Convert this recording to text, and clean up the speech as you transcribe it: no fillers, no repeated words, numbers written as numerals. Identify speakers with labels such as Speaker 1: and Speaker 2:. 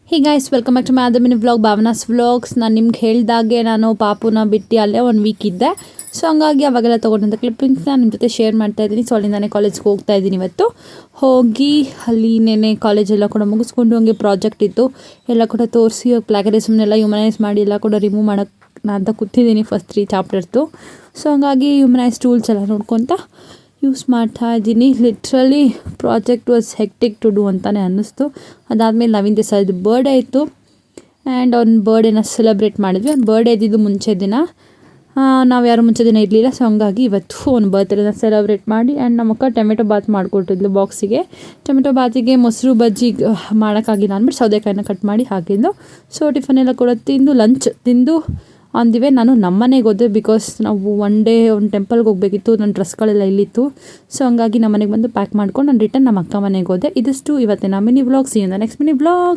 Speaker 1: Hey guys welcome back to my other mini vlog Bhavana's vlogs. ನಾನು ನಿಮ್ಗೆ ಹೇಳಿದಾಗೆ ನಾನು ಪಾಪುನ ಬಿಟ್ಟು ಅಲ್ಲೇ 1 ವೀಕ್ ಇದ್ದೆ. ಸೊ ಹಂಗಾಗಿ ಅವಾಗೆಲ್ಲ ತೊಗೊಂಡಂಥ ಕ್ಲಿಪ್ಪಿಂಗ್ಸ್ನ ನಿಮ್ಮ ಜೊತೆ ಶೇರ್ ಮಾಡ್ತಾ ಇದ್ದೀನಿ. ಸೊ ಅಲ್ಲಿಂದಾನೆ ಕಾಲೇಜ್ಗೆ ಹೋಗ್ತಾ ಇದ್ದೀನಿ ಇವತ್ತು. ಹೋಗಿ ಅಲ್ಲಿ ನೆನೆ ಕಾಲೇಜೆಲ್ಲ ಕೂಡ ಮುಗಿಸ್ಕೊಂಡು ಹಂಗೆ ಪ್ರಾಜೆಕ್ಟ್ ಇತ್ತು ಎಲ್ಲ ಕೂಡ ತೋರಿಸಿ ಪ್ಲಾಗರಿಸಮ್ನೆಲ್ಲ ಹ್ಯೂಮನೈಸ್ ಮಾಡಿ ಎಲ್ಲ ಕೂಡ ರಿಮೂವ್ ಮಾಡೋಕ್ಕೆ ಅಂತ ಕೂತಿದ್ದೀನಿ ಫಸ್ಟ್ 3 ಚಾಪ್ಟರ್ಸ್ದು. ಸೊ ಹಂಗಾಗಿ ಹ್ಯೂಮನೈಸ್ ಟೂಲ್ಸ್ ಎಲ್ಲ ನೋಡ್ಕೊತ ಯೂಸ್ ಮಾಡ್ತಾ ಇದ್ದೀನಿ. Literally project was hectic to do ಅಂತಲೇ ಅನ್ನಿಸ್ತು. ಅದಾದಮೇಲೆ ನವೀನ್ ದೇಸಾಯಿದು ಬರ್ಡೇ ಇತ್ತು ಆ್ಯಂಡ್ ಅವ್ನ ಬರ್ಡೇನ ಸೆಲೆಬ್ರೇಟ್ ಮಾಡಿದ್ವಿ. ಅವ್ನ ಬರ್ಡೇ ಇದ್ದಿದ್ದು ಮುಂಚೆ ದಿನ, ನಾವು ಯಾರು ಮುಂಚೆ ದಿನ ಇರಲಿಲ್ಲ. ಸೊ ಹಂಗಾಗಿ ಇವತ್ತು ಅವ್ನ ಬರ್ತ್ಡೇನ ಸೆಲೆಬ್ರೇಟ್ ಮಾಡಿ ಆ್ಯಂಡ್ ನಮ್ಮಕ್ಕ ಟೊಮೆಟೊ ಬಾತ್ ಮಾಡಿಕೊಟ್ಟಿದ್ಲು ಬಾಕ್ಸಿಗೆ. ಟೊಮೆಟೊ ಬಾತಿಗೆ ಮೊಸರು ಬಜ್ಜಿ ಮಾಡೋಕ್ಕಾಗಿಲ್ಲ ಅಂದ್ಬಿಟ್ಟು ಸೌದೆಕಾಯಿನ ಕಟ್ ಮಾಡಿ ಹಾಕಿದ್ಲು. ಸೊ ಟಿಫನ್ ಎಲ್ಲ ಕೂಡ ತಿಂದು ಲಂಚ್ ತಿಂದು ಆನ್ ದಿ ವೇ ನಾನು ನಮ್ಮ ಮನೆಗೆ ಹೋದೆ. ಬಿಕಾಸ್ ನಾವು ಒನ್ ಡೇ ಒಂದು ಟೆಂಪಲ್ಗೆ ಹೋಗಬೇಕಿತ್ತು, ನನ್ನ ಡ್ರೆಸ್ಗಳೆಲ್ಲ ಇಲ್ಲಿತ್ತು. ಸೊ ಹಂಗಾಗಿ ನಮ್ಮ ಮನೆಗೆ ಬಂದು ಪ್ಯಾಕ್ ಮಾಡ್ಕೊಂಡು ನಾನು ರಿಟರ್ನ್ ನಮ್ಮ ಅಕ್ಕ ಮನೆಗೆ ಹೋದೆ. ಇದಿಷ್ಟು ಇವತ್ತಿನ mini vlog. C in the next mini vlog.